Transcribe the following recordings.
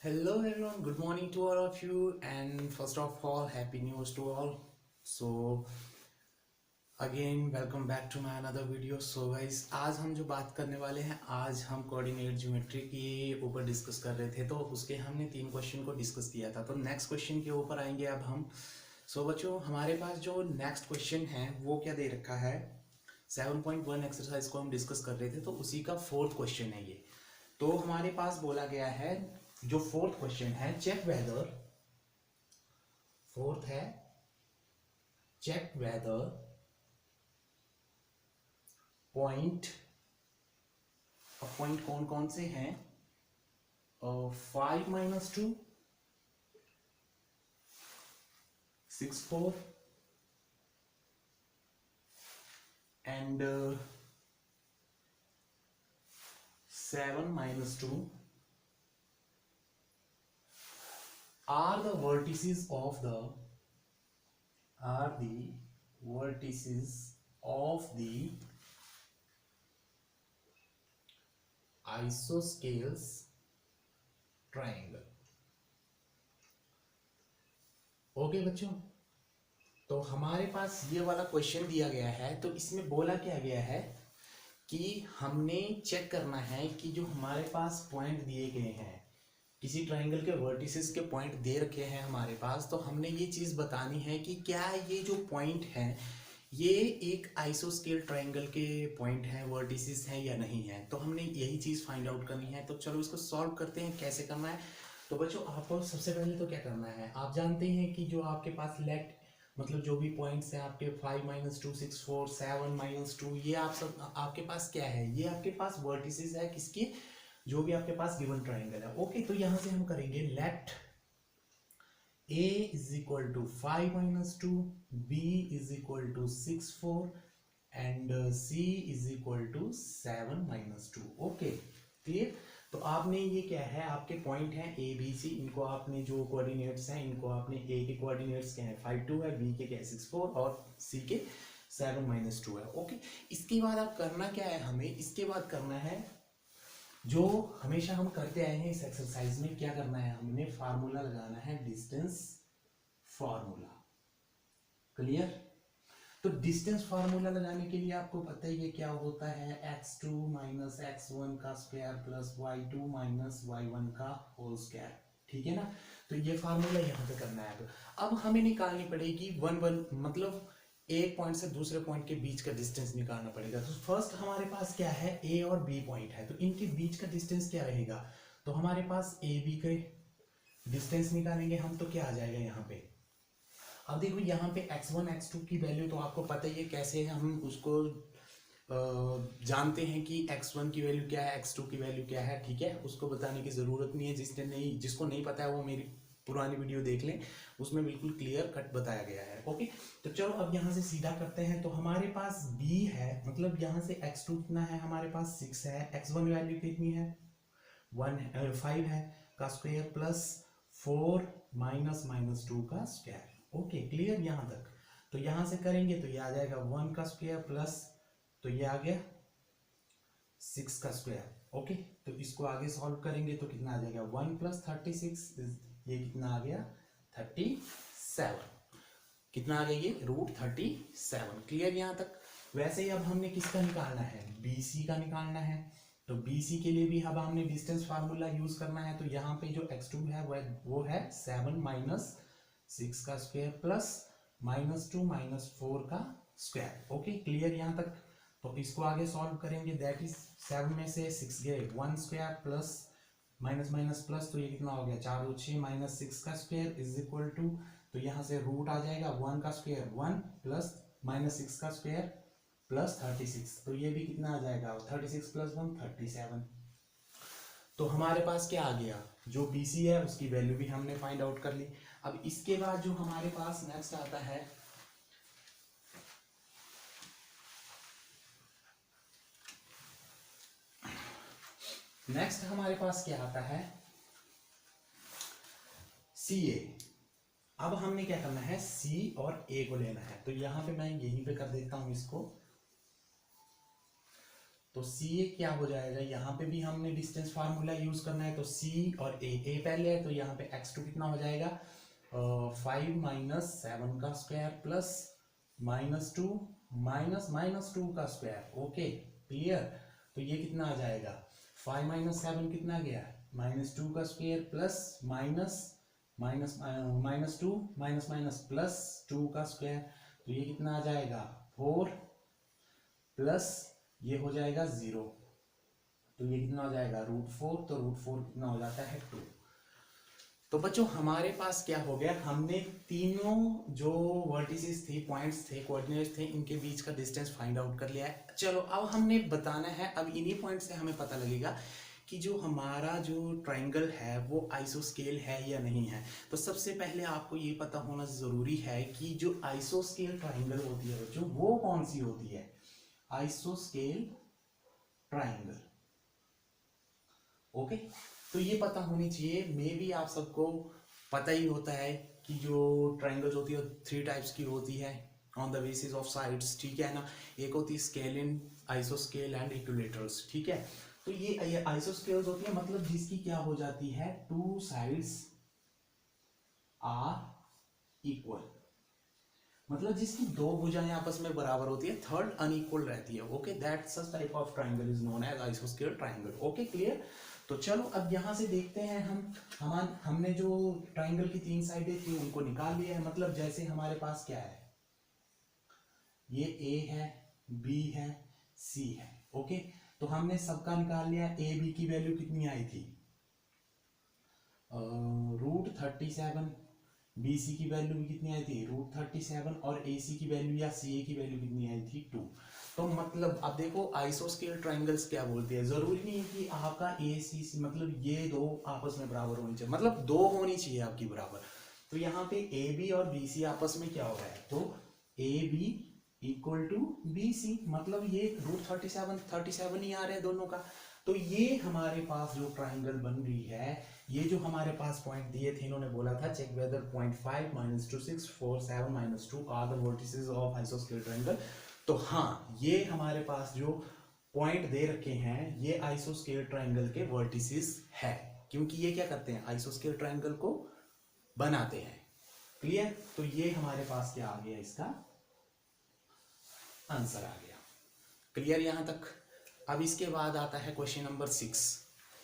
Hello everyone, good morning to all of you, and first of all, happy news to all. So again, welcome back to my another video. So guys, आज हम जो बात करने वाले हैं, आज हम कोऑर्डिनेट ज्योमेट्री के ऊपर डिस्कस कर रहे थे, तो उसके हमने 3 क्वेश्चन को डिस्कस किया था। तो नेक्स्ट क्वेश्चन के ऊपर आएंगे अब हम। सो बच्चों, हमारे पास जो नेक्स्ट क्वेश्चन है वो क्या दे रखा है, 7.1 एक्सरसाइज को हम डिस्कस कर रहे थे, तो उसी का 4th क्वेश्चन है ये। तो हमारे पास बोला गया है, जो 4th क्वेश्चन है, चेक वेदर, 4th है चेक वेदर पॉइंट, अब पॉइंट कौन कौन से हैं, 5-2, 6-4 and 7-2 are the vertices of the isosceles triangle। Okay बच्चों, तो हमारे पास ये वाला क्वेश्चन दिया गया है। तो इसमें बोला क्या गया है कि हमने चेक करना है कि जो हमारे पास पॉइंट दिए गए हैं, किसी ट्राइंगल के वर्टिसेस के पॉइंट दे रखे हैं हमारे पास, तो हमने ये चीज़ बतानी है कि क्या ये जो पॉइंट हैं ये एक आइसोस्केल ट्राइंगल के पॉइंट हैं, वर्टिसेस हैं या नहीं है। तो हमने यही चीज़ फाइंड आउट करनी है। तो चलो इसको सॉल्व करते हैं, कैसे करना है। तो बच्चों, आपको सबसे पहले तो क्या करना है, आप जानते हैं कि जो आपके पास लेट मतलब जो भी पॉइंट्स हैं आपके 5-2, 6-4, 7-2, ये आप सब आपके पास क्या है, ये आपके पास वर्टिसेस है किसके, जो भी आपके पास गिवन ट्राइंगल है। ओके, तो यहां से हम करेंगे let a is equal to 5-2, b is equal to 6-4 and c is equal to 7-2। Okay, clear. तो आपने ये क्या है, आपके पॉइंट हैं ए बी सी, इनको आपने जो कोऑर्डिनेट्स हैं, इनको आपने ए के कोऑर्डिनेट्स क्या है 5-2 है, बी के क्या है 6-4 और सी के 7-2 है। ओके, इसके बाद आप करना क्या है, हमें इसके बाद करना है जो हमेशा हम करते आए हैं इस एक्सरसाइज में, क्या करना है, हमने फार्मूला लगाना है, डिस्टेंस फार्मूला। क्लियर। तो डिस्टेंस फार्मूला लगाने के लिए आपको पता ही है क्या होता है, x2 माइनस x1 का square plus y2 minus y1 का होल स्क्वायर। ठीक है ना। तो ये फार्मूला यहाँ पे करना है। अब हमें निकालनी पड़ेगी वन मतलब एक पॉइंट से दूसरे पॉइंट के बीच का डिस्टेंस निकालना पड़ेगा। तो फर्स्ट हमारे पास क्या है, ए और बी पॉइंट है, तो इनके बीच का डिस्टेंस क्या रहेगा। तो हमारे पास ए बी के डिस्टेंस निकालेंगे हम, तो क्या आ जाएगा यहाँ पे। अब देखो यहाँ पे x1 x2 की वैल्यू तो आपको पता ही है कैसे हम उसको जानते हैं कि x1 की वैल्यू क्या है, x2 की वैल्यू क्या है। ठीक है, उसको बताने की ज़रूरत नहीं है। जिसको नहीं पता है वो मेरी पुरानी वीडियो देख लें, उसमें बिल्कुल क्लियर कट बताया गया है। ओके, तो चलो अब यहाँ से सीधा करते हैं। तो हमारे पास b है, मतलब यहाँ से x2 कितना है, हमारे पास 6 है, x1 वैल्यू कितनी है 5 है का स्क्वायर प्लस 4 माइनस 2 का स्क्वायर। ओके, क्लियर यहाँ तक। तो यहाँ से करेंगे तो ये आ जाएगा 1 का स्क्वायर प्लस, तो ये आ गया 6 का स्क्वायर। ओके, तो इसको आगे सॉल्व करेंगे तो कितना आ जाएगा 1 प्लस 36, ये कितना आ गया 37। कितना आ गया ये √37। क्लियर यहाँ तक। वैसे ही अब हमने किसका निकालना है, BC का निकालना है। तो BC के लिए भी अब हमने डिस्टेंस फार्मूला यूज करना है। तो यहाँ पे जो x2 है वो है 7 माइनस 6 का स्क्वायर प्लस -2 -4 का स्क्वायर। ओके, क्लियर यहाँ तक। तो इसको आगे सॉल्व करेंगे, दैट इज 7 में से 6 गए 1 square plus minus minus plus, तो ये कितना हो गया 4 और 6 -6 का स्क्वायर इज इक्वल टू, तो यहाँ से रूट आ जाएगा 1 का स्क्वायर 1 प्लस -6 का स्क्वायर प्लस 36, तो ये भी कितना आ जाएगा 36 प्लस 1 37। तो हमारे पास क्या आ गया, जो BC है उसकी वैल्यू भी हमने फाइंड आउट कर ली। अब इसके बाद जो हमारे पास नेक्स्ट आता है, नेक्स्ट हमारे पास क्या आता है CA। अब हमने क्या करना है, C और A को लेना है। तो यहां पे मैं यहीं पे कर देता हूं इसको। तो सी ए क्या हो जाएगा, यहाँ पे भी हमने डिस्टेंस फार्मूला यूज करना है, तो सी और ए पहले है, तो यहाँ पे x2 कितना हो जाएगा 5 माइनस 7 का स्क्वायर प्लस -2 माइनस -2 का स्क्वायर। Okay clear. तो ये कितना आ जाएगा 5 माइनस 7 कितना गया -2 का स्क्वायर प्लस -2 माइनस प्लस 2 का स्क्वायर। तो ये कितना आ जाएगा 4 प्लस ये हो जाएगा 0, तो ये कितना हो जाएगा √4, तो √4 कितना हो जाता है 2। तो बच्चों हमारे पास क्या हो गया, हमने तीनों जो वर्टिसेस थे, पॉइंट्स थे, कोऑर्डिनेट्स थे, इनके बीच का डिस्टेंस फाइंड आउट कर लिया है। चलो अब हमने बताना है, अब इन्हीं पॉइंट से हमें पता लगेगा कि जो हमारा जो ट्राइंगल है वो आइसोस्केल है या नहीं है। तो सबसे पहले आपको ये पता होना जरूरी है कि जो आइसोस्केल ट्राइंगल होती है बच्चों वो कौन सी होती है, आइसोस्केल ट्राइंगल। ओके तो ये पता होनी चाहिए, मे भी आप सबको पता ही होता है कि जो ट्राइंगल्स होती है 3 टाइप्स की होती है on the basis of sides, ठीक है ना। एक होती है स्केलिन, आइसोस्केल एंड इक्विलेटरल्स, ठीक है। तो ये आइसोस्केल्स होती है मतलब जिसकी क्या हो जाती है 2 साइड्स आर इक्वल, मतलब जिसकी 2 भुजाएं आपस में बराबर होती है, थर्ड अनइक्वल रहती है। Okay that such type of triangle is known as आइसोस्केल ट्राइंगल। Okay clear. तो चलो अब यहां से देखते हैं हमने जो ट्राइंगल की 3 साइडें थी उनको निकाल लिया है। मतलब जैसे हमारे पास क्या है, ये ए है, बी है, सी है। ओके तो हमने सबका निकाल लिया। ए बी की वैल्यू कितनी आई थी √37, बी सी की वैल्यू भी कितनी आई थी √37, और ए सी की वैल्यू या सी ए की वैल्यू कितनी आई थी 2। तो मतलब अब देखो आइसोस्केल ट्राइंगल्स क्या बोलते हैं, जरूरी नहीं है कि आपका ए सी सी मतलब ये दो आपस में बराबर होनी चाहिए, मतलब 2 होनी चाहिए आपकी बराबर। तो यहाँ पे ए बी और बी सी आपस में क्या हो रहा है, तो A B equal to B C, मतलब ये √37 ही आ रहे हैं दोनों का। तो ये हमारे पास जो ट्राइंगल बन रही है, ये जो हमारे पास पॉइंट दिए थे, इन्होंने बोला था check whether 0.5 -2 6 4 7 -2 are the vertices of आइसोस्केल ट्राइंगल। तो हाँ ये हमारे पास जो पॉइंट दे रखे हैं ये आइसोस्केल ट्राइंगल के वर्टिसेस है, क्योंकि ये क्या करते हैं आइसोस्केल ट्राइंगल को बनाते हैं। क्लियर। तो ये हमारे पास क्या आ गया, इसका आंसर आ गया। क्लियर यहां तक। अब इसके बाद आता है क्वेश्चन नंबर 6।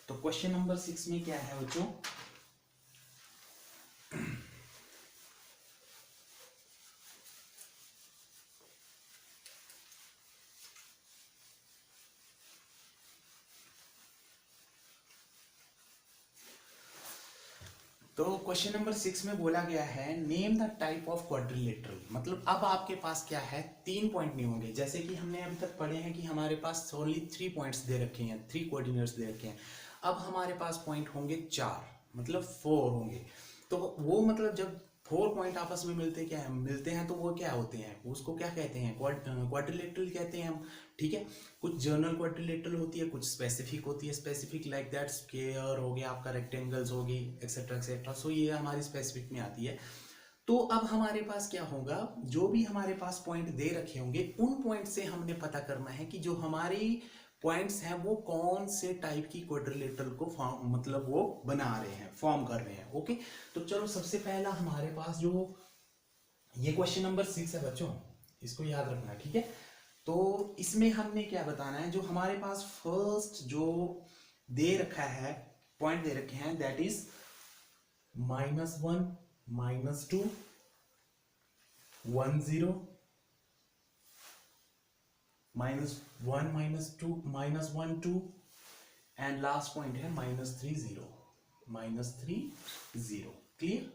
तो क्वेश्चन नंबर 6 में क्या है बच्चों, तो क्वेश्चन नंबर 6 में बोला गया है name the type of quadrilateral. मतलब अब आपके पास क्या है 3 पॉइंट नहीं होंगे, जैसे कि हमने अभी तक पढ़े हैं कि हमारे पास ओनली 3 पॉइंट्स दे रखे हैं, 3 कोऑर्डिनेट्स दे रखे हैं। अब हमारे पास पॉइंट होंगे 4, मतलब 4 होंगे। तो वो मतलब जब 4 पॉइंट आपस में मिलते हैं तो वो क्या होते हैं, उसको क्या कहते हैं क्वाड्रिलेटरल कहते हैं हम, ठीक है। कुछ जनरल क्वाड्रिलेटरल होती है, कुछ स्पेसिफिक होती है, स्पेसिफिक लाइक दैट स्क्वायर हो गया आपका, रेक्टेंगल्स होगी एक्सेट्रा एक्सेट्रा। सो ये हमारी स्पेसिफिक में आती है। तो अब हमारे पास क्या होगा, जो भी हमारे पास पॉइंट दे रखे होंगे उन पॉइंट से हमने पता करना है कि जो हमारी पॉइंट्स हैं वो कौन से टाइप की क्वाड्रिलेटरल को फॉर्म मतलब वो बना रहे हैं, फॉर्म कर रहे हैं। ओके तो चलो सबसे पहला हमारे पास जो ये क्वेश्चन नंबर 6 है बच्चों, इसको याद रखना, ठीक है। तो इसमें हमने क्या बताना है, जो हमारे पास फर्स्ट जो दे रखा है पॉइंट दे रखे हैं that is -1 -2 1 0 -1 -2 -1 2 and last point है -3 0। क्लियर।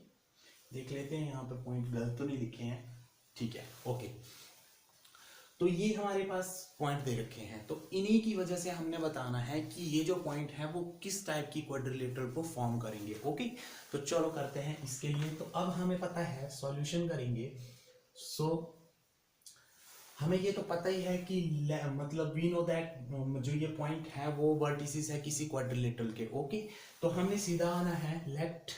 देख लेते हैं यहाँ पे पॉइंट गलत तो नहीं लिखे हैं, ठीक है। ओके तो ये हमारे पास पॉइंट दे रखे हैं, तो इन्हीं की वजह से हमने बताना है कि ये जो पॉइंट है वो किस टाइप की क्वाड्रिलेटरल को फॉर्म करेंगे। ओके तो चलो करते हैं इसके लिए। तो अब हमें पता है सॉल्यूशन करेंगे। सो हमें ये तो पता ही है कि मतलब वी नो दैट जो ये पॉइंट है वो वर्टिसेस है किसी क्वाड्रिलेटरल के। ओके तो हमें सीधा आना है, लेट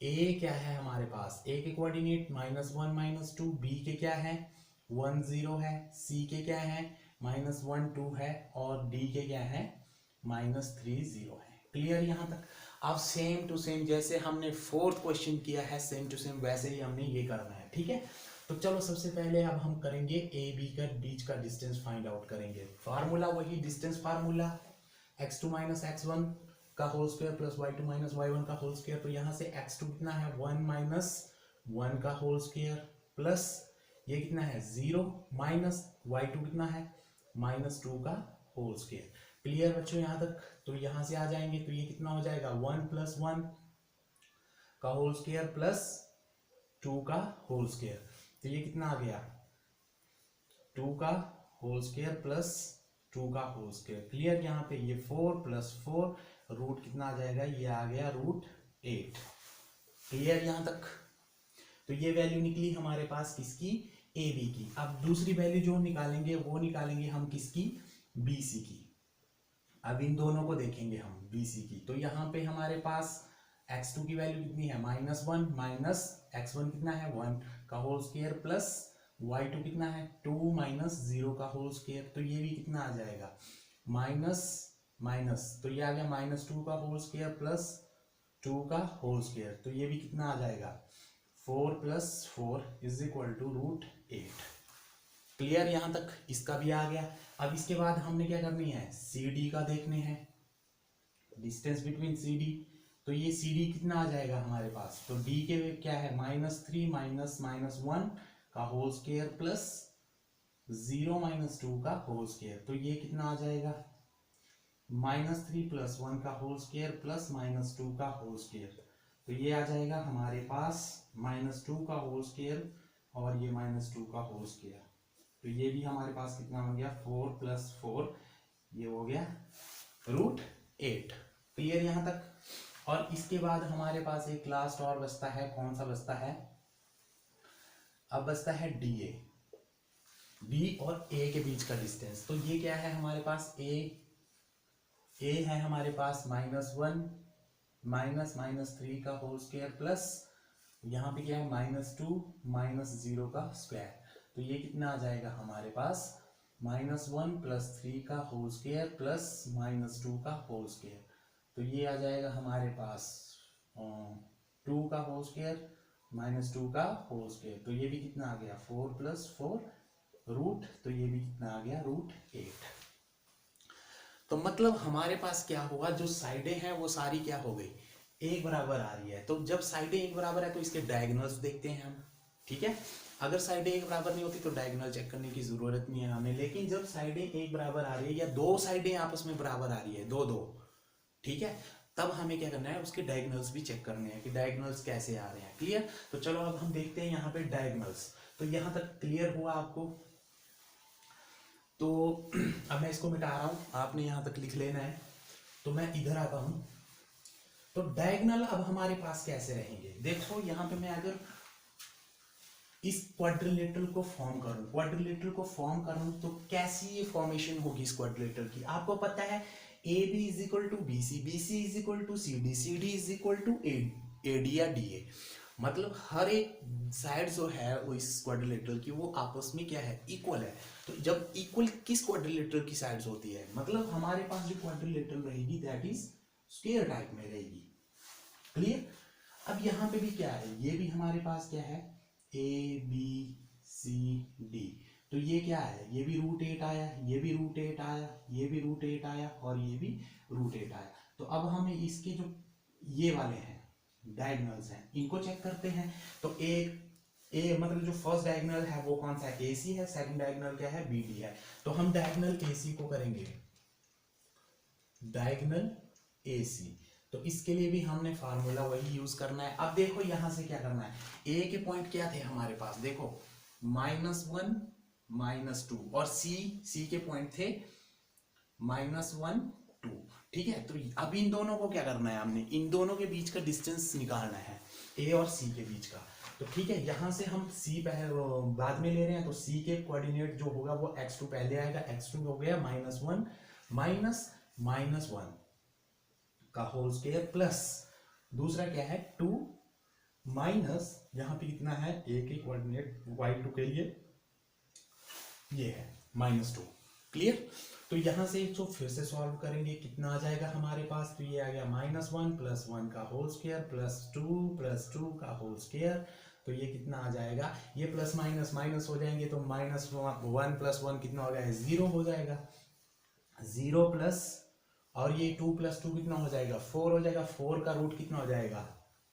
ए क्या है हमारे पास, ए के कोऑर्डिनेट -1 -2, बी के क्या है 1 0 है, सी के क्या है -1 2 है और डी के क्या है -3 0 है। क्लियर यहाँ तक। अब सेम टू सेम जैसे हमने फोर्थ क्वेश्चन किया है सेम टू सेम वैसे ही हमने ये करना है। ठीक है, तो चलो सबसे पहले अब हम करेंगे ए बी का बीच का डिस्टेंस फाइंड आउट करेंगे। फार्मूला वही डिस्टेंस फार्मूला x2 - x1 का whole square plus y2 - y1 का होल स्क्वायर। तो यहाँ से x2 कितना है 1 - 1 का होल स्क्वायर प्लस ये कितना है 0 माइनस y2 कितना है -2 का होल स्क्वायर। क्लियर बच्चों यहाँ तक। तो यहाँ से आ जाएंगे तो ये कितना हो जाएगा 1 + 1 का होल स्क्वायर प्लस 2 का होल स्क्वायर। तो ये कितना आ गया 2 का होल स्क्वायर प्लस 2 का होल स्क्वायर। क्लियर यहाँ पे ये 4 + 4 रूट कितना आ जाएगा ये आ गया √8। क्लियर यहाँ तक। तो ये वैल्यू निकली हमारे पास किसकी ए बी की। अब दूसरी वैल्यू जो निकालेंगे वो निकालेंगे हम किसकी बी सी की। अब इन दोनों को देखेंगे हम बी सी की। तो यहाँ पे हमारे पास x2 की वैल्यू कितनी है -1 माइनस x1 कितना है 1 का होल स्क्वायर प्लस y2 कितना है 2 माइनस 0 का होल स्क्वायर। तो ये भी कितना आ जाएगा माइनस माइनस तो ये आ गया -2 का होल स्क्वायर प्लस 2 का होल स्क्वायर। तो ये भी कितना आ जाएगा 4 + 4 = √8। क्लियर यहाँ तक। इसका भी आ गया। अब इसके बाद हमने क्या करनी है सी डी का देखने हैं डिस्टेंस बिटवीन सी डी। तो ये सी डी कितना आ जाएगा हमारे पास। तो डी के क्या है -3 माइनस -1 का होल स्क्वायर प्लस 0 - 2 का होल स्क्वायर। तो ये कितना आ जाएगा -3 + 1 का होल स्क्वायर प्लस -2 का होल स्क्वायर। तो ये आ जाएगा हमारे पास -2 का होल स्क्वायर और ये -2 का होल स्क्वायर। तो ये भी हमारे पास कितना हो गया 4 + 4 ये हो गया √8। क्लियर यहाँ तक। और इसके बाद हमारे पास एक लास्ट और बचता है। कौन सा बचता है अब बचता है डी ए। बी और ए के बीच का डिस्टेंस। तो ये क्या है हमारे पास ए है हमारे पास -1 माइनस -3 का होल स्क्वायर प्लस यहाँ पे क्या है -2 - 0 का स्क्वायर। तो ये कितना आ जाएगा हमारे पास -1 + 3 का होल स्क्वायर प्लस -2 का होल स्क्वायर। तो ये आ जाएगा हमारे पास 2 का होल स्क्वायर -2 का होल स्क्वायर। तो ये भी कितना आ गया 4 + 4 रूट। तो ये भी कितना आ गया √8। तो मतलब हमारे पास क्या हुआ जो साइडें हैं वो सारी क्या हो गई एक बराबर आ रही है। तो जब साइडें एक बराबर है तो इसके डायगोनल्स देखते हैं हम। ठीक है, अगर साइडें एक बराबर नहीं होती तो डायगोनल चेक करने की जरूरत नहीं है हमें। लेकिन जब साइडें एक बराबर आ रही है या दो साइडें आपस में बराबर आ रही है दो, ठीक है, तब हमें क्या करना है उसके डायगोनल्स भी चेक करने हैं कि डायगोनल्स कैसे आ रहे हैं। क्लियर। तो चलो अब हम देखते हैं यहाँ पे डायगोनल्स। तो यहाँ तक क्लियर हुआ आपको। तो अब मैं इसको मिटा रहा हूं आपने यहां तक लिख लेना है। तो मैं इधर आता हूं। तो डायगोनल अब हमारे पास कैसे रहेंगे देखो यहाँ पे मैं अगर इस क्वाड्रिलेटरल को फॉर्म करूं तो कैसी ये फॉर्मेशन होगी इस क्वाड्रिलेटरल की। आपको पता है A B = BC, BC = CD, CD = AD या DA। मतलब हर एक साइड जो है वो इस क्वाड्रिलेटरल की वो आपस में क्या है इक्वल है। तो जब इक्वल किस क्वाड्रिलेटरल की साइड्स होती है मतलब हमारे पास जो क्वाड्रिलेटरल रहेगी दैट इज स्क्वायर टाइप में रहेगी। क्लियर। अब यहाँ पे भी क्या है ये भी हमारे पास क्या है ABCD। तो ये क्या है ये भी √8 आया, ये भी √8 आया, ये भी √8 आया और ये भी √8 आया। तो अब हमें इसके जो ये वाले हैं डायगोनल्स हैं इनको चेक करते हैं। तो ए मतलब जो फर्स्ट डायगोनल है वो कौन सा है AC है, सेकंड डायगोनल क्या है BD है। तो हम डायगोनल AC को करेंगे डायगोनल AC। तो इसके लिए भी हमने फार्मूला वही यूज करना है। अब देखो यहां से क्या करना है ए के पॉइंट क्या थे हमारे पास देखो -1 - 2 और सी के पॉइंट थे -1 2। ठीक है, तो अब इन दोनों को क्या करना है हमने इन दोनों के बीच का डिस्टेंस निकालना है ए और सी के बीच का। तो ठीक है यहां से हम सी पहले बाद में ले रहे हैं। तो सी के कोऑर्डिनेट जो होगा वो x2 पहले आएगा। x2 हो गया -1 माइनस -1 का होल स्क्वायर प्लस दूसरा क्या है 2 माइनस यहां पे कितना है a के कोऑर्डिनेट y2 के लिए ये है -2। क्लियर। तो यहाँ से इसको फिर से सॉल्व करेंगे, कितना आ जाएगा हमारे पास, तो ये आ गया -1 + 1 का होल स्क्वायर +2 का होल स्क्वायर। तो ये कितना आ जाएगा, ये प्लस माइनस माइनस हो जाएंगे, तो -1 + 1 कितना हो जाएगा, 0 हो जाएगा, 0 प्लस, और ये 2 + 2 कितना हो जाएगा, 4 हो जाएगा, 4 का रूट कितना हो जाएगा,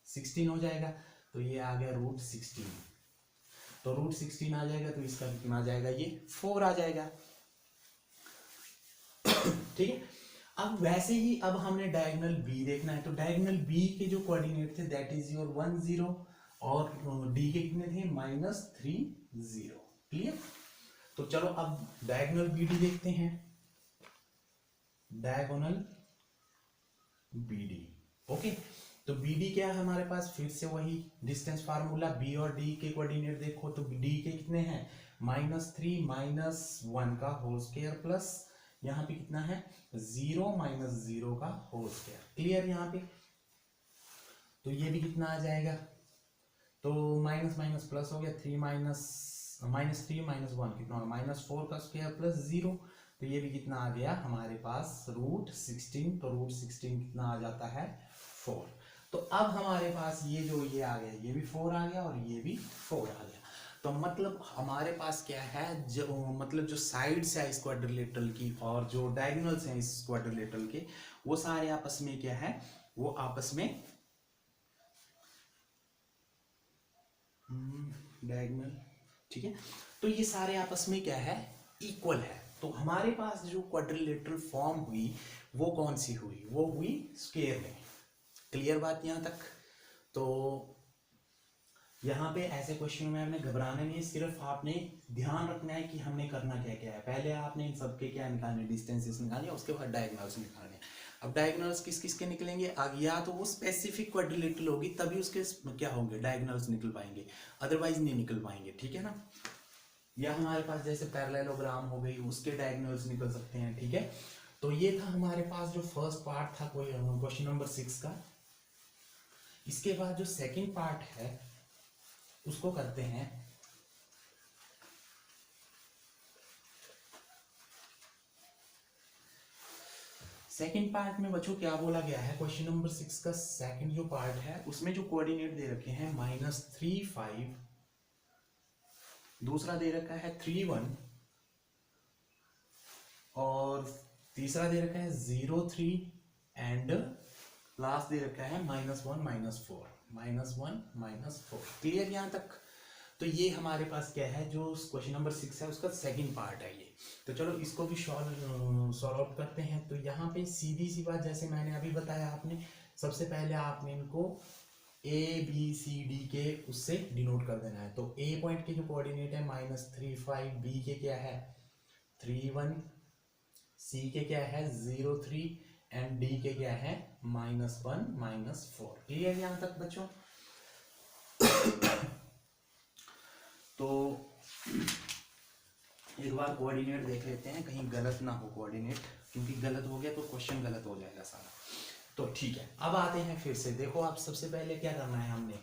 16 हो जाएगा। तो ये आ गया √16, तो √16 आ जाएगा, तो इसका कितना आ जाएगा, ये 4 आ जाएगा। ठीक है। अब वैसे ही अब हमने डायगोनल बी देखना है, तो डायगोनल बी के जो कोऑर्डिनेट थे दैट इज योर 1 0, और डी के कितने थे, -3 0। क्लियर। तो चलो अब डायगोनल बी डी देखते हैं, डायगोनल बी डी। ओके, तो बी डी क्या है हमारे पास, फिर से वही डिस्टेंस फार्मूला, बी और डी के कोऑर्डिनेट देखो, तो डी के कितने हैं, -3 -1 का होल स्क्वायर प्लस यहाँ पे कितना है, 0 -0 का होल स्क्वायर। क्लियर यहाँ पे। तो ये भी कितना आ जाएगा, तो माइनस माइनस प्लस हो गया, 3 -3 -1 कितना होगा, -4 का स्क्वायर प्लस 0। तो ये भी कितना आ गया हमारे पास, √16। तो √16 कितना आ जाता है, 4। तो अब हमारे पास ये जो ये आ गया, ये भी 4 आ गया और ये भी 4 आ गया। तो मतलब हमारे पास क्या है, जो मतलब जो साइड्स है इस क्वाड्रिलेटरल की और जो डायगोनल्स हैं इस क्वाड्रिलेटरल के, वो सारे आपस में क्या है, वो आपस में डायगोनल, ठीक है। तो ये सारे आपस में क्या है, इक्वल है। तो हमारे पास जो क्वाड्रिलेटरल फॉर्म हुई वो कौन सी हुई, वो हुई स्क्वायर में। क्लियर बात यहाँ तक। तो यहाँ पे ऐसे क्वेश्चन में हमें घबराना नहीं है, सिर्फ आपने ध्यान रखना है कि हमने करना क्या क्या है। पहले आपने इन सबके क्या निकालने, डिस्टेंसेस निकालने, उसके बाद डायगोनल्स निकालने। अब डायगोनल्स किस किस के निकलेंगे, या तो वो स्पेसिफिक क्वाड्रिलेटरल होगी तभी उसके क्या होंगे, डायगोनल्स निकल पाएंगे, अदरवाइज नहीं निकल पाएंगे। ठीक है ना। या हमारे पास जैसे पैरेललोग्राम हो गई, उसके डायगोनल्स निकल सकते हैं। ठीक है। तो ये था हमारे पास जो फर्स्ट पार्ट था क्वेश्चन नंबर 6 का। इसके बाद जो सेकंड पार्ट है उसको करते हैं। सेकंड पार्ट में बच्चों क्या बोला गया है, क्वेश्चन नंबर 6 का सेकंड जो पार्ट है उसमें जो कोऑर्डिनेट दे रखे हैं -3 5, दूसरा दे रखा है 3 1, और तीसरा दे रखा है 0 3, एंड लास्ट दे रखा है -1 -4। क्लियर यहाँ तक। तो ये हमारे पास क्या है, जो क्वेश्चन नंबर 6 है उसका सेकंड पार्ट है ये। तो चलो इसको भी सॉल्व आउट करते हैं। तो यहाँ पे सीधी सी बात, जैसे मैंने अभी बताया, आपने सबसे पहले आपने इनको ABCD के उससे डिनोट कर देना है। तो A पॉइंट के जो कोऑर्डिनेट है -3 5, B के क्या है 3 1, C के क्या है 0 3, एंड D के क्या है -1 -4। क्लियर यहाँ तक बच्चों। तो एक बार कोऑर्डिनेट देख लेते हैं, कहीं गलत ना हो कोऑर्डिनेट, क्योंकि गलत हो गया तो क्वेश्चन गलत हो जाएगा सारा। तो ठीक है, अब आते हैं फिर से। देखो आप सबसे पहले क्या करना है, हमने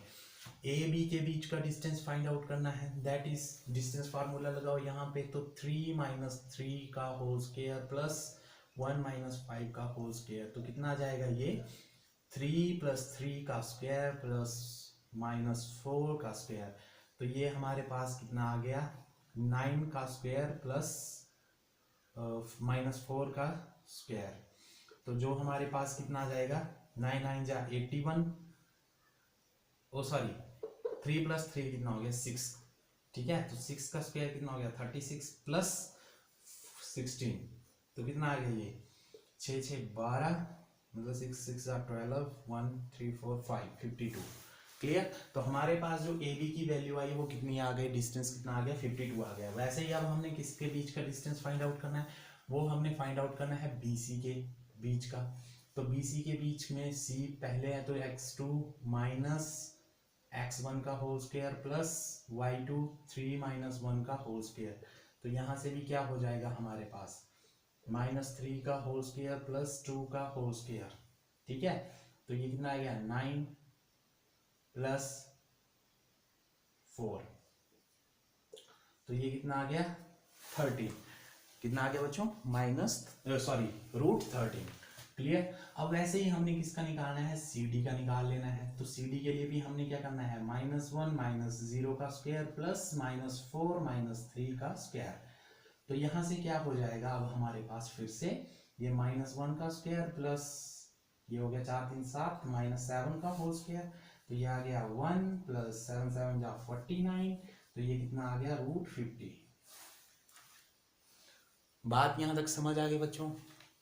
ए बी के बीच का डिस्टेंस फाइंड आउट करना है, दैट इज डिस्टेंस फार्मूला लगाओ यहाँ पे। तो 3 -3 का होल स्क्वायर प्लस 1 -5 का होल स्क्वायर, तो कितना आ जाएगा ये 3 + 3 का स्क्वायर प्लस -4 का स्क्वायर। तो ये हमारे पास कितना आ गया 9 का स्क्वायर प्लस -4 का स्क्वायर। तो जो हमारे पास कितना आ जाएगा 9 9 जा 81, ओ सॉरी 3 + 3 कितना हो गया 6। ठीक है। तो 6 का स्क्वायर कितना हो गया 36 प्लस 16, तो कितना आ गया ये 6 6 12, मतलब 6 6 12 1 3 4 5 52। क्लियर। तो हमारे पास जो ए बी की वैल्यू आई वो कितनी आ गई, डिस्टेंस कितना आ गया 52 आ गया। वैसे ही अब हमने किसके बीच का डिस्टेंस फाइंड आउट करना है, वो हमने फाइंड आउट करना है BC के बीच का। तो BC के बीच में C पहले है, तो x2 माइनस x1 का होल स्क्वायर प्लस y2 3 -1 का होल स्क्वायर। तो यहाँ से भी क्या हो जाएगा हमारे पास -3 का होल स्क्वायर प्लस 2 का होल स्क्वायर। ठीक है। तो ये कितना आ गया 9 + 4, तो ये कितना आ गया 30। कितना आ गया बच्चों, √13। क्लियर। अब वैसे ही हमने किसका निकालना है, CD का निकाल लेना है। तो CD के लिए भी हमने क्या करना है, -1 -0 का स्क्वायर प्लस -4 -3 का स्क्वायर। तो यहाँ से क्या हो जाएगा, अब हमारे पास फिर से ये -1 का स्क्वायर प्लस ये हो गया 4 3 7 -7 का होल स्क्वायर। तो ये आ गया 1 + 7 7 जा 49। तो ये कितना आ गया, √50। बात यहाँ तक समझ आ गई बच्चों।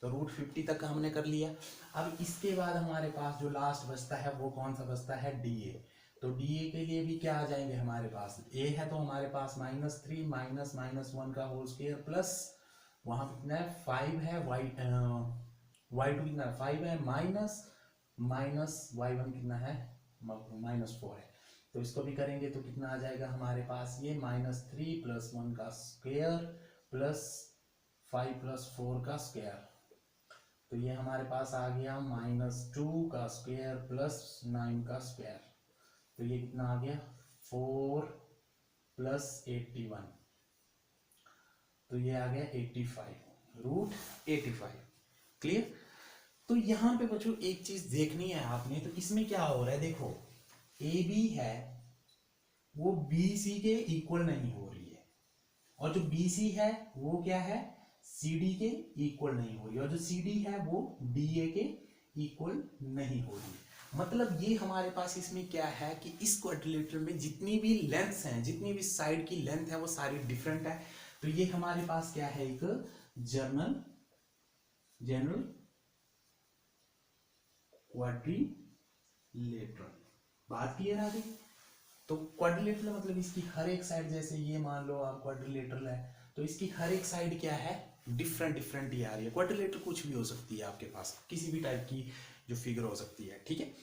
तो √50 तक का हमने कर लिया। अब इसके बाद हमारे पास जो लास्ट बचता है वो कौन सा बचता है, DA। तो DA के लिए भी क्या आ जाएंगे हमारे पास, A है तो हमारे पास -3 -1 का होल स्क्वायर प्लस वहां कितना है 5 है, y2 कितना है 5 है, माइनस y1 कितना है -4 है। तो इसको भी करेंगे तो कितना आ जाएगा हमारे पास, ये -3 + 1 का स्क्वायर प्लस 5 + 4 का स्क्वायर। तो ये हमारे पास आ गया -2 का स्क्वायर प्लस 9 का स्क्वायर। तो ये कितना आ गया 4 + 81। तो ये आ गया 85, √85। क्लियर। तो यहां पे बच्चों एक चीज देखनी है आपने, तो इसमें क्या हो रहा है, देखो AB है वो BC के इक्वल नहीं हो रही है, और जो BC है वो क्या है, CD के इक्वल नहीं हो रही है, और जो CD है वो DA के इक्वल नहीं हो रही है। मतलब ये हमारे पास इसमें क्या है कि इस क्वाड्रिलेटरल में जितनी भी लेंथ्स हैं, जितनी भी साइड की लेंथ है वो सारी डिफरेंट है। तो ये हमारे पास क्या है, एक जनरल क्वाड्रिलेटरल। बात क्लियर आ गई। तो क्वाड्रिलेटरल मतलब इसकी हर एक साइड, जैसे ये मान लो आप क्वाड्रिलेटरल है तो इसकी हर एक साइड क्या है, डिफरेंट ही आ रही है। क्वाड्रिलेटरल कुछ भी हो सकती है आपके पास, किसी भी टाइप की जो फिगर हो सकती है, ठीक है।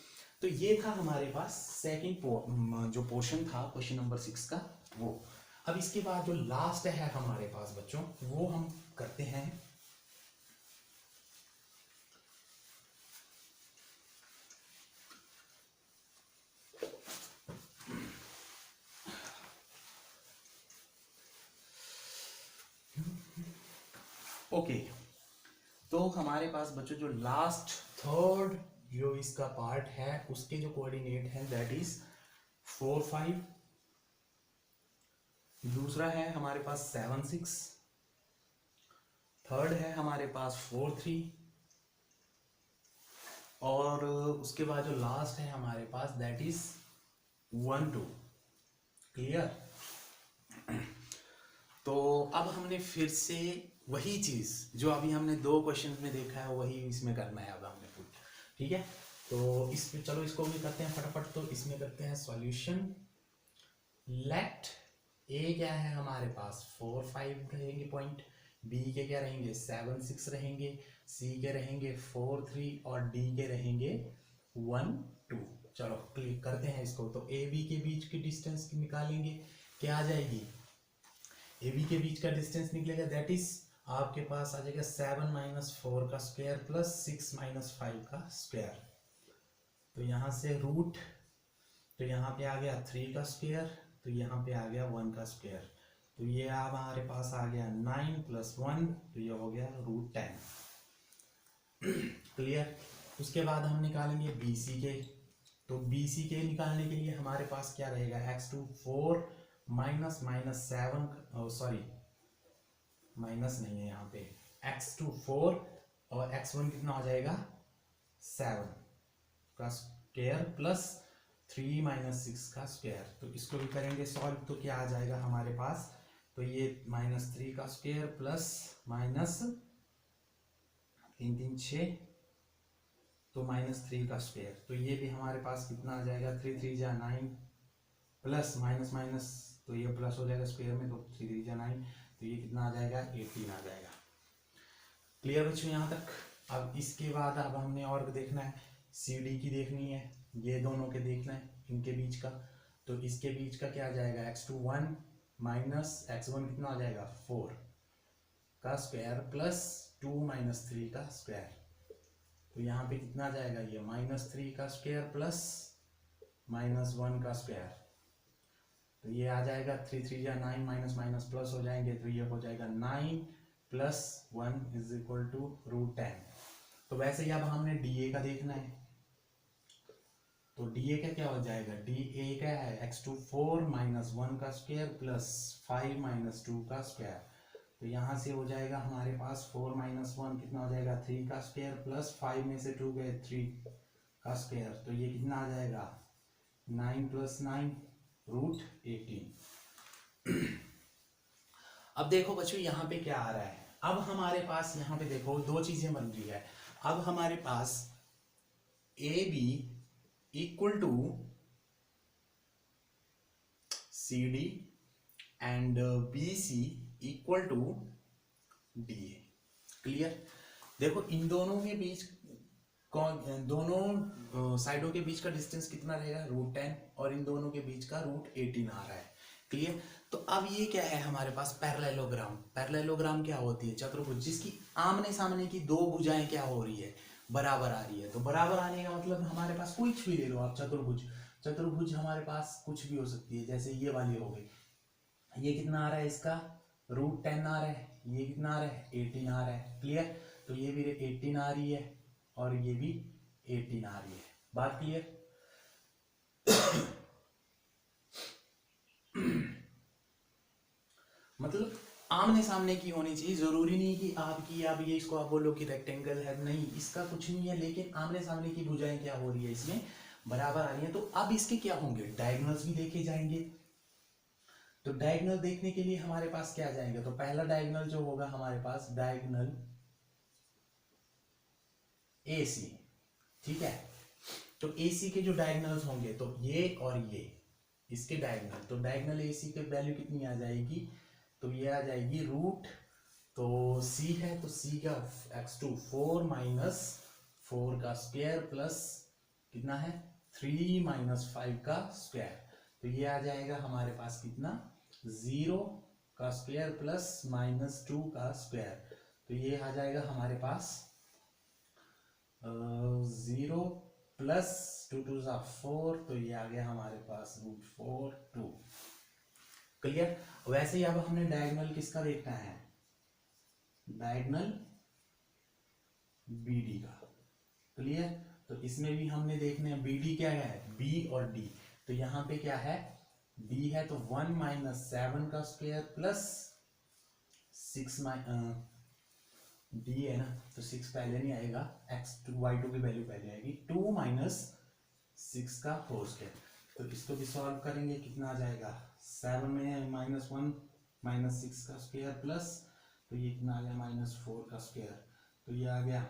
तो ये था हमारे पास सेकंड जो पोर्शन था क्वेश्चन नंबर 6 का वो। अब इसके बाद जो लास्ट है हमारे पास बच्चों, वो हम करते हैं ओके। तो हमारे पास बच्चों जो लास्ट थर्ड जो इसका पार्ट है उसके जो कोऑर्डिनेट है दैट इज 4 5, दूसरा है हमारे पास 7 6, थर्ड है हमारे पास 4 3, और उसके बाद जो लास्ट है हमारे पास दैट इज 1 2। क्लियर। तो अब हमने फिर से वही चीज जो अभी हमने 2 क्वेश्चन में देखा है वही इसमें करना है अब हमने पूरा, ठीक है। तो इसमें चलो इसको भी करते हैं फटाफट। तो इसमें करते हैं सॉल्यूशन। लेट ए क्या है हमारे पास 4 5 रहेंगे पॉइंट, बी के क्या रहेंगे 7 6 रहेंगे, सी के रहेंगे 4 3 और डी के रहेंगे 1 2। चलो क्लिक करते हैं इसको। तो ए बी के बीच की डिस्टेंस निकालेंगे, क्या आ जाएगी, ए बी के बीच का डिस्टेंस निकलेगा दैट इज आपके पास आ जाएगा 7 - 4 का स्क्वायर प्लस 6 - 5 का स्क्वायर। तो यहाँ से रूट, तो यहाँ पे आ गया 3 का स्क्वायर, तो यहाँ पे आ गया 1 का स्क्वायर। तो ये अब हमारे पास आ गया 9 + 1, तो ये हो गया √10। क्लियर। उसके बाद हम निकालेंगे BC के। तो BC के निकालने के लिए हमारे पास क्या रहेगा, x2 4 -7, सॉरी माइनस नहीं है यहाँ पे, x2 4 और x1 कितना हो जाएगा 7 का स्क्वायर प्लस 3 - 6 का स्क्वायर। तो इसको भी करेंगे सॉल्व, तो क्या आ जाएगा हमारे पास, तो ये -3 का स्क्वायर प्लस -3 3 6, तो -3 का स्क्वायर। तो ये भी हमारे पास कितना आ जाएगा 3 3 जा 9 प्लस माइनस माइनस, तो ये प्लस हो जाएगा स्क्वायर में, तो 3 3 जा 9, तो ये कितना आ जाएगा 18 आ जाएगा। क्लियर बच्चों यहाँ तक। अब इसके बाद अब हमने और देखना है, CD की देखनी है, ये दोनों के देखना है इनके बीच का। तो इसके बीच का क्या आ जाएगा x2 1 माइनस x1 कितना आ जाएगा 4 का स्क्वायर प्लस 2 - 3 का स्क्वायर। तो यहाँ पे कितना आ जाएगा, ये -3 का स्क्वायर प्लस -1 का स्क्वायर। तो ये आ जाएगा 3 3 या 9 माइनस माइनस प्लस हो जाएंगे, तो ये हो जाएगा 9 प्लस 1 इज इक्वल टू √10। तो वैसे ही अब हमने डी ए का देखना है, तो डी ए का क्या हो जाएगा, डी ए क्या है x2 4 माइनस 1 का स्क्वायर प्लस 5 माइनस 2 का स्क्वायर। तो यहाँ से हो जाएगा हमारे पास 4 माइनस 1 कितना हो जाएगा 3 का स्क्वायर प्लस 5 में से 2 गए 3 का स्क्वायर। तो ये कितना आ जाएगा 9 प्लस 9 √18। अब देखो बच्चों यहाँ पे क्या आ रहा है, अब हमारे पास यहाँ पे देखो दो चीजें बन रही है। अब हमारे पास A B equal to C D and B C equal to D A. Clear. देखो इन दोनों के बीच दोनों साइडों के बीच का डिस्टेंस कितना रहेगा √10 और इन दोनों के बीच का √18 आ रहा है। क्लियर। तो अब ये क्या है हमारे पास पैरेललोग्राम। पैरेललोग्राम क्या होती है, चतुर्भुज जिसकी आमने सामने की दो भुजाएं क्या हो रही है, बराबर आ रही है। तो बराबर आने का मतलब हमारे पास कुछ भी ले लो आप, चतुर्भुज, चतुर्भुज हमारे पास कुछ भी हो सकती है। जैसे ये वाली हो गई, ये कितना आ रहा है इसका √10 आ रहा है, ये कितना आ रहा है 18 आ रहा है। क्लियर। तो ये भी 18 आ रही है और ये भी 18 आ रही है। बात क्लियर। मतलब आमने सामने की होनी चाहिए, जरूरी नहीं कि आपकी आप ये इसको आप बोलो कि रेक्टेंगल है, नहीं इसका कुछ नहीं है, लेकिन आमने सामने की भुजाएं क्या हो रही है इसमें बराबर आ रही है। तो अब इसके क्या होंगे, डायगोनल्स भी देखे जाएंगे। तो डायगोनल देखने के लिए हमारे पास क्या जाएगा, तो पहला डायगोनल जो होगा हमारे पास डायगोनल AC। ठीक है। तो AC के जो डायगोनल्स होंगे तो ये और ये इसके डायगोनल, तो डायगोनल AC की वैल्यू कितनी आ जाएगी, तो ये आ जाएगी रूट, तो C है तो C का x2 4 माइनस 4 का स्क्वायर प्लस कितना है 3 माइनस 5 का स्क्वायर। तो ये आ जाएगा हमारे पास कितना 0 का स्क्वायर प्लस -2 का स्क्वायर। तो ये आ जाएगा हमारे पास 0 प्लस 2 2 4, तो ये आ गया हमारे पास √4 2। क्लियर। वैसे ही अब हमने डायगोनल किसका देखना है, डायगोनल BD का। क्लियर। तो इसमें भी हमने देखने BD क्या है, B और D। तो यहाँ पे क्या है B है तो 1 माइनस 7 का स्क्वायर प्लस 6 D है ना, तो 6 पहले नहीं आएगा, x2 y2 की वैल्यू पहले आएगी, 2 माइनस 6 का होल स्क्वायर। तो इसको भी सॉल्व करेंगे, कितना आ जाएगा 7 में -1 माइनस 6 का स्क्वायर प्लस, तो ये कितना आ गया -4 का स्क्वायर। तो ये आ गया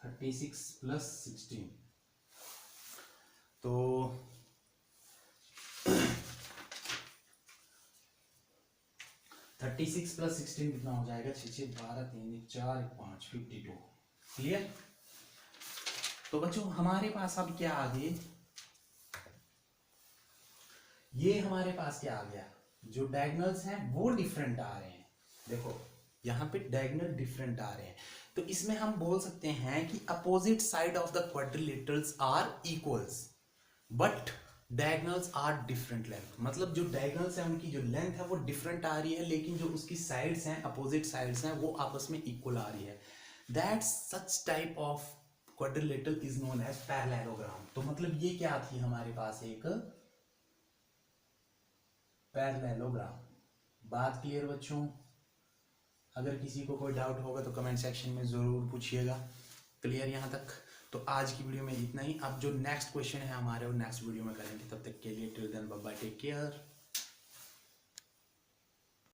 36 प्लस 16। तो 36 प्लस 16 कितना हो जाएगा 6 6 12 3 4 5 52। क्लियर। तो बच्चों हमारे पास अब क्या आ गए, ये हमारे पास क्या आ गया, जो डायगोनल्स हैं वो डिफरेंट आ रहे हैं। देखो यहाँ पे डायगोनल डिफरेंट आ रहे हैं, तो इसमें हम बोल सकते हैं कि opposite side of the quadrilaterals are equals but diagonals are different length. मतलब जो डायगोनल्स हैं उनकी जो लेंथ है वो डिफरेंट आ रही है, लेकिन जो उसकी साइड्स हैं अपोजिट साइड्स हैं वो आपस में इक्वल आ रही है। That such type of quadrilateral is known as parallelogram. तो मतलब ये क्या थी हमारे पास एक पैरेललोग्राम। बात क्लियर बच्चों। अगर किसी को कोई डाउट होगा तो कमेंट सेक्शन में जरूर पूछिएगा। क्लियर यहाँ तक। तो आज की वीडियो में इतना ही। अब जो नेक्स्ट क्वेश्चन है हमारे वो नेक्स्ट वीडियो में करेंगे, तब तक के लिए till then bye bye, take care.